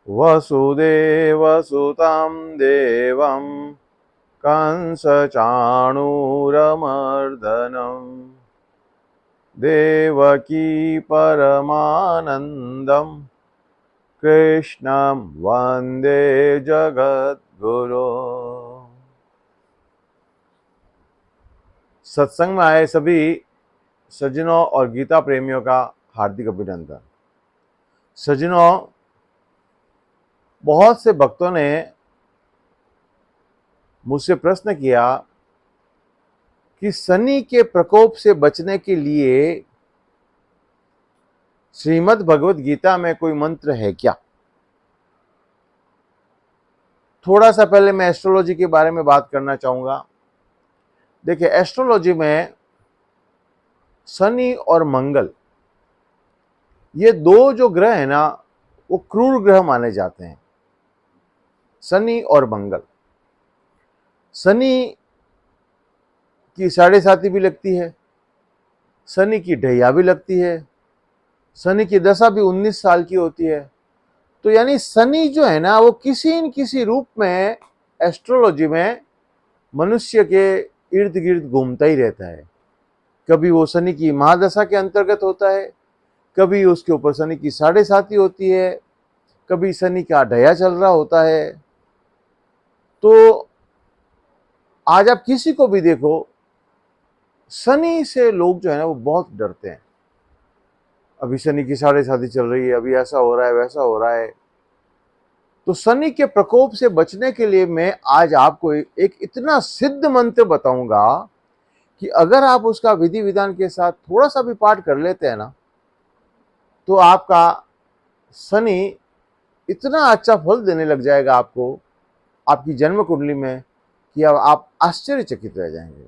वसुदेवसुतं देवं कंसचाणूरमर्दनं देवकी परमानन्दं कृष्णं वन्दे जगद्गुरो। सत्संग में आए सभी सज्जनों और गीता प्रेमियों का हार्दिक अभिनंदन। सज्जनों, बहुत से भक्तों ने मुझसे प्रश्न किया कि शनि के प्रकोप से बचने के लिए श्रीमद् भगवत गीता में कोई मंत्र है क्या। थोड़ा सा पहले मैं एस्ट्रोलॉजी के बारे में बात करना चाहूंगा। देखिए, एस्ट्रोलॉजी में शनि और मंगल, ये दो जो ग्रह है ना, वो क्रूर ग्रह माने जाते हैं। शनि और मंगल, शनि की 7.5 भी लगती है, शनि की ढैया भी लगती है, शनि की दशा भी 19 साल की होती है। तो यानी शनि जो है ना, वो किसी न किसी रूप में एस्ट्रोलॉजी में मनुष्य के इर्द गिर्द घूमता ही रहता है। कभी वो शनि की महादशा के अंतर्गत होता है, कभी उसके ऊपर शनि की 7.5 होती है, कभी शनि का ढया चल रहा होता है। तो आज आप किसी को भी देखो, शनि से लोग जो है ना वो बहुत डरते हैं। अभी शनि की 7.5 चल रही है, अभी ऐसा हो रहा है, वैसा हो रहा है। तो शनि के प्रकोप से बचने के लिए मैं आज आपको एक इतना सिद्ध मंत्र बताऊंगा कि अगर आप उसका विधि विधान के साथ थोड़ा सा भी पाठ कर लेते हैं ना, तो आपका शनि इतना अच्छा फल देने लग जाएगा आपको, आपकी जन्म कुंडली में, कि अब आप आश्चर्यचकित रह जाएंगे।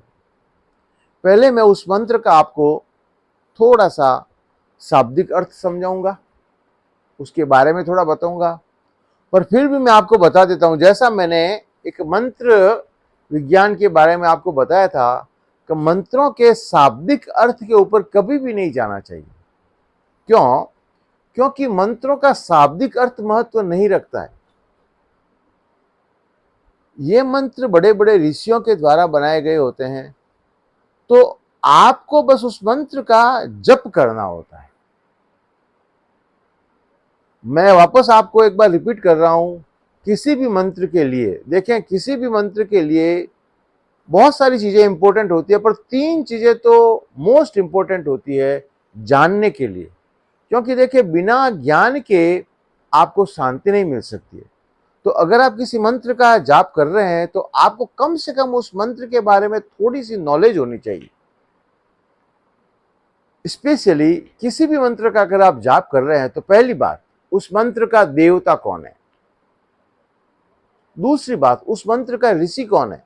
पहले मैं उस मंत्र का आपको थोड़ा सा शाब्दिक अर्थ समझाऊंगा, उसके बारे में थोड़ा बताऊंगा, पर फिर भी मैं आपको बता देता हूं, जैसा मैंने एक मंत्र विज्ञान के बारे में आपको बताया था कि मंत्रों के शाब्दिक अर्थ के ऊपर कभी भी नहीं जाना चाहिए। क्यों? क्योंकि मंत्रों का शाब्दिक अर्थ महत्व नहीं रखता है। ये मंत्र बड़े बड़े ऋषियों के द्वारा बनाए गए होते हैं, तो आपको बस उस मंत्र का जप करना होता है। मैं वापस आपको एक बार रिपीट कर रहा हूं, किसी भी मंत्र के लिए, देखें, किसी भी मंत्र के लिए बहुत सारी चीजें इंपॉर्टेंट होती है, पर 3 चीजें तो मोस्ट इंपॉर्टेंट होती है जानने के लिए। क्योंकि देखिए, बिना ज्ञान के आपको शांति नहीं मिल सकती है। तो अगर आप किसी मंत्र का जाप कर रहे हैं, तो आपको कम से कम उस मंत्र के बारे में थोड़ी सी नॉलेज होनी चाहिए। स्पेशली किसी भी मंत्र का अगर आप जाप कर रहे हैं, तो पहली बात, उस मंत्र का देवता कौन है। दूसरी बात, उस मंत्र का ऋषि कौन है।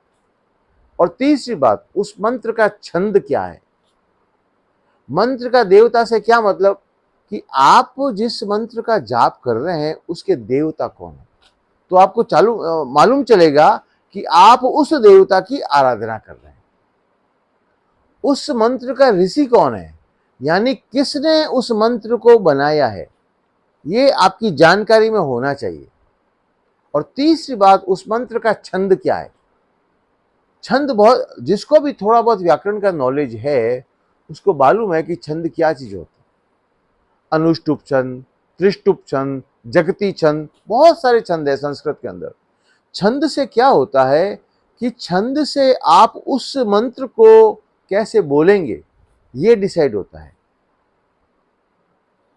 और तीसरी बात, उस मंत्र का छंद क्या है। मंत्र का देवता से क्या मतलब, कि आप जिस मंत्र का जाप कर रहे हैं उसके देवता कौन है। तो आपको मालूम चलेगा कि आप उस देवता की आराधना कर रहे हैं। उस मंत्र का ऋषि कौन है, यानी किसने उस मंत्र को बनाया है, ये आपकी जानकारी में होना चाहिए। और तीसरी बात, उस मंत्र का छंद क्या है। छंद, बहुत जिसको भी थोड़ा बहुत व्याकरण का नॉलेज है उसको मालूम है कि छंद क्या चीज होती है। अनुष्टुप छंद, त्रिष्टुप छंद, जगती छंद, बहुत सारे छंद है संस्कृत के अंदर। छंद से क्या होता है कि छंद से आप उस मंत्र को कैसे बोलेंगे ये डिसाइड होता है।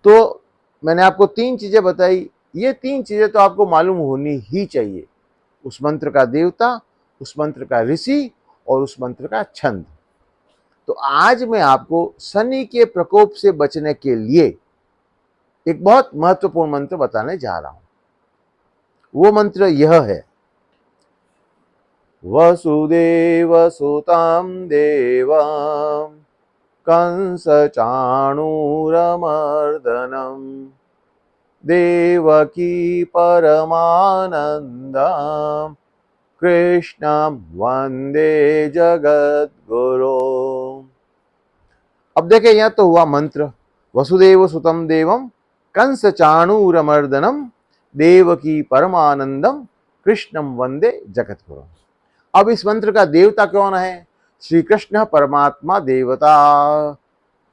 तो मैंने आपको 3 चीजें बताई, ये 3 चीजें तो आपको मालूम होनी ही चाहिए। उस मंत्र का देवता, उस मंत्र का ऋषि और उस मंत्र का छंद। तो आज मैं आपको शनि के प्रकोप से बचने के लिए एक बहुत महत्वपूर्ण मंत्र बताने जा रहा हूं। वो मंत्र यह है, वसुदेवसुतं देवं कंसचाणूरमर्दनं देवकी परमानन्दं कृष्णं वंदे जगद्गुरो। अब देखें, यह तो हुआ मंत्र, वसुदेव सुतम देवम कंस चाणूरमर्दनम देवकी परमानंदम कृष्णम वंदे जगत गुरु। अब इस मंत्र का देवता कौन है? श्री कृष्ण परमात्मा देवता,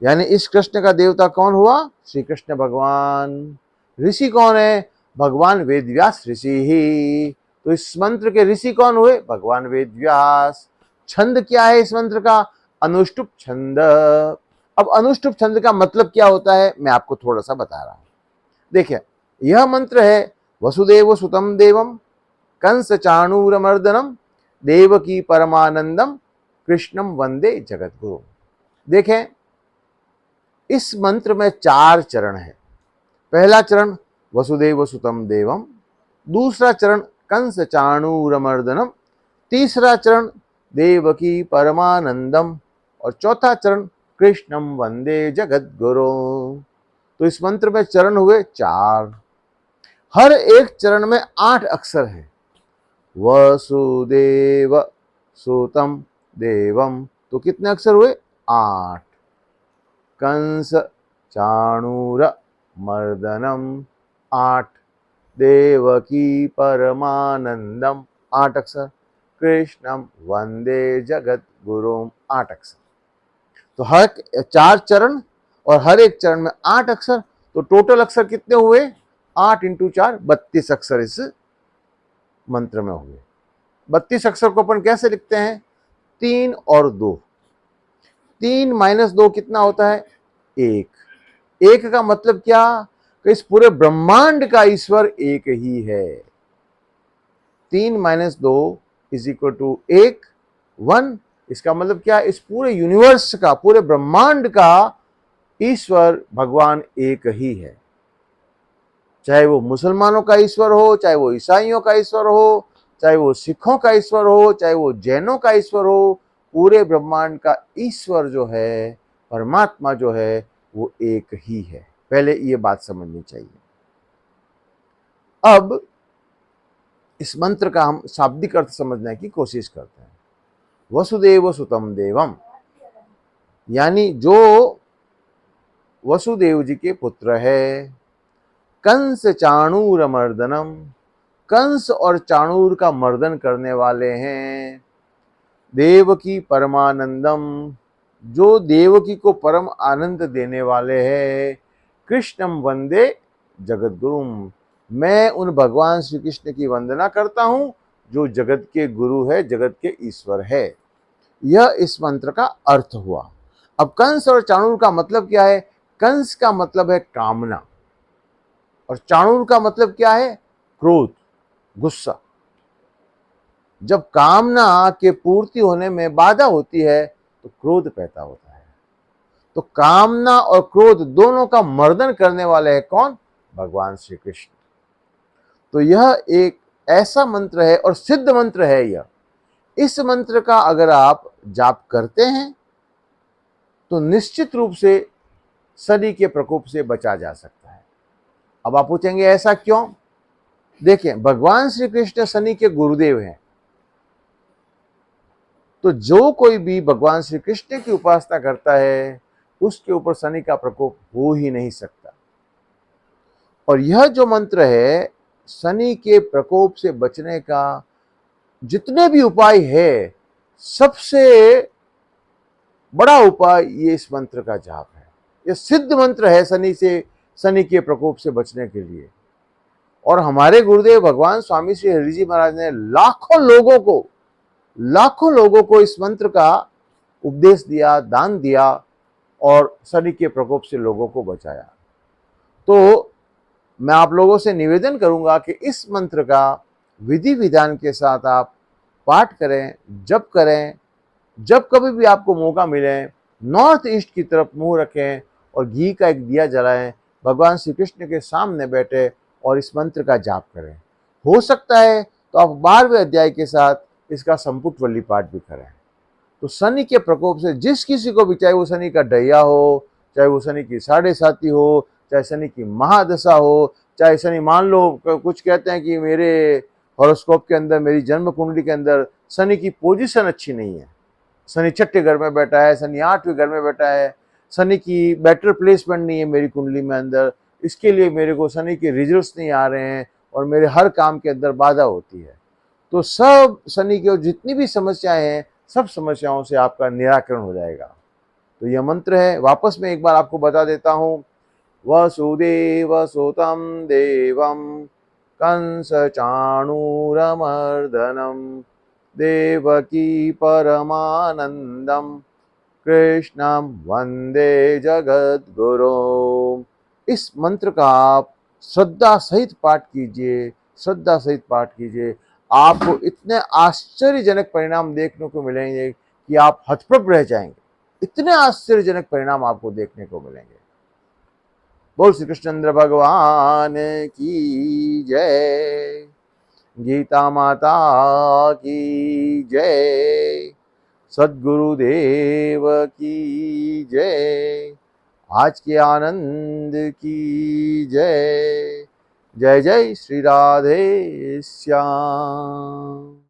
यानी इस कृष्ण का देवता कौन हुआ? श्री कृष्ण भगवान। ऋषि कौन है? भगवान वेदव्यास ऋषि ही। तो इस मंत्र के ऋषि कौन हुए? भगवान वेदव्यास। छंद क्या है इस मंत्र का? अनुष्टुप छंद। अब अनुष्टुप छंद का मतलब क्या होता है मैं आपको थोड़ा सा बता रहा हूं। देखिए, यह मंत्र है वसुदेव सुतम देवम कंस चाणूरमर्दनम देवकी परमानंदम कृष्णम वंदे जगत गुरु। देखें, इस मंत्र में 4 चरण है। पहला चरण वसुदेव सुतम देवम, दूसरा चरण कंस चाणूरमर्दनम, तीसरा चरण देवकी परमानंदम और चौथा चरण कृष्णम वंदे जगत गुरु। तो इस मंत्र में चरण हुए 4। हर एक चरण में 8 अक्षर हैं। वसुदेव सुतम देवम, तो कितने अक्षर हुए? 8। कंस चाणूर मर्दनम 8, देवकी परमानंदम 8 अक्षर, कृष्णम वंदे जगत गुरुम 8 अक्षर। तो हर 4 चरण और हर एक चरण में 8 अक्षर, तो टोटल अक्षर कितने हुए? 8 × 4 32 अक्षर इस मंत्र में हुए। 32 अक्षर को अपन कैसे लिखते हैं? 3 और 2। 3 - 2 कितना होता है? 1। 1 का मतलब क्या? कि इस पूरे ब्रह्मांड का ईश्वर एक ही है। 3 - 2 = 1, 1। इसका मतलब क्या? इस पूरे यूनिवर्स का, पूरे ब्रह्मांड का ईश्वर भगवान एक ही है। चाहे वो मुसलमानों का ईश्वर हो, चाहे वो ईसाइयों का ईश्वर हो, चाहे वो सिखों का ईश्वर हो, चाहे वो जैनों का ईश्वर हो, पूरे ब्रह्मांड का ईश्वर जो है, परमात्मा जो है, वो एक ही है। पहले ये बात समझनी चाहिए। अब इस मंत्र का हम शाब्दिक अर्थ समझने की कोशिश करते हैं। वसुदेव सुतम देवम, यानी जो वसुदेव जी के पुत्र है। कंस चाणूर मर्दनम, कंस और चाणूर का मर्दन करने वाले हैं। देवकी परमानंदम, जो देवकी को परम आनंद देने वाले हैं। कृष्णम वंदे जगत गुरुम, मैं उन भगवान श्री कृष्ण की वंदना करता हूं जो जगत के गुरु है, जगत के ईश्वर है। यह इस मंत्र का अर्थ हुआ। अब कंस और चाणूर का मतलब क्या है? कंस का मतलब है कामना और चाणूर का मतलब क्या है? क्रोध, गुस्सा। जब कामना के पूर्ति होने में बाधा होती है तो क्रोध पैदा होता है। तो कामना और क्रोध दोनों का मर्दन करने वाले हैं कौन? भगवान श्री कृष्ण। तो यह एक ऐसा मंत्र है और सिद्ध मंत्र है यह। इस मंत्र का अगर आप जाप करते हैं तो निश्चित रूप से शनि के प्रकोप से बचा जा सकता है। अब आप पूछेंगे ऐसा क्यों? देखें, भगवान श्री कृष्ण शनि के गुरुदेव हैं। तो जो कोई भी भगवान श्री कृष्ण की उपासना करता है उसके ऊपर शनि का प्रकोप हो ही नहीं सकता। और यह जो मंत्र है, शनि के प्रकोप से बचने का जितने भी उपाय है, सबसे बड़ा उपाय ये इस मंत्र का जाप है। यह सिद्ध मंत्र है शनि के प्रकोप से बचने के लिए। और हमारे गुरुदेव भगवान स्वामी श्री हरि जी महाराज ने लाखों लोगों को इस मंत्र का उपदेश दिया, दान दिया और शनि के प्रकोप से लोगों को बचाया। तो मैं आप लोगों से निवेदन करूंगा कि इस मंत्र का विधि विधान के साथ आप पाठ करें, जप करें। जब कभी भी आपको मौका मिले, नॉर्थ ईस्ट की तरफ मुंह रखें और घी का एक दिया जलाएं, भगवान श्री कृष्ण के सामने बैठे और इस मंत्र का जाप करें। हो सकता है तो आप 12वें अध्याय के साथ इसका संपुट वल्ली पाठ भी करें। तो शनि के प्रकोप से जिस किसी को भी, चाहे वो शनि का ढैया हो, चाहे वो शनि की 7.5 हो, चाहे शनि की महादशा हो, चाहे शनि, मान लो कुछ कहते हैं कि मेरे हॉरोस्कोप के अंदर, मेरी जन्म कुंडली के अंदर शनि की पोजीशन अच्छी नहीं है, शनि 6ठे घर में बैठा है, शनि 8वें घर में बैठा है, शनि की बेटर प्लेसमेंट नहीं है मेरी कुंडली में अंदर, इसके लिए मेरे को शनि के रिजल्ट्स नहीं आ रहे हैं, और मेरे हर काम के अंदर बाधा होती है। तो सब शनि की और जितनी भी समस्याएं हैं, सब समस्याओं से आपका निराकरण हो जाएगा। तो यह मंत्र है, वापस मैं एक बार आपको बता देता हूँ। वसुदेव सुतं देवं कंस चाणूरमर्दनम देवकी परमानंदम कृष्णं वंदे जगद्गुरु। इस मंत्र का आप श्रद्धा सहित पाठ कीजिए, श्रद्धा सहित पाठ कीजिए। आपको इतने आश्चर्यजनक परिणाम देखने को मिलेंगे कि आप हतप्रभ रह जाएंगे। इतने आश्चर्यजनक परिणाम आपको देखने को मिलेंगे। बोल श्री कृष्णचंद्र भगवान की जय। गीता माता की जय। सद्गुरुदेव की जय। आज के आनंद की जय। जय जय श्री राधे श्याम।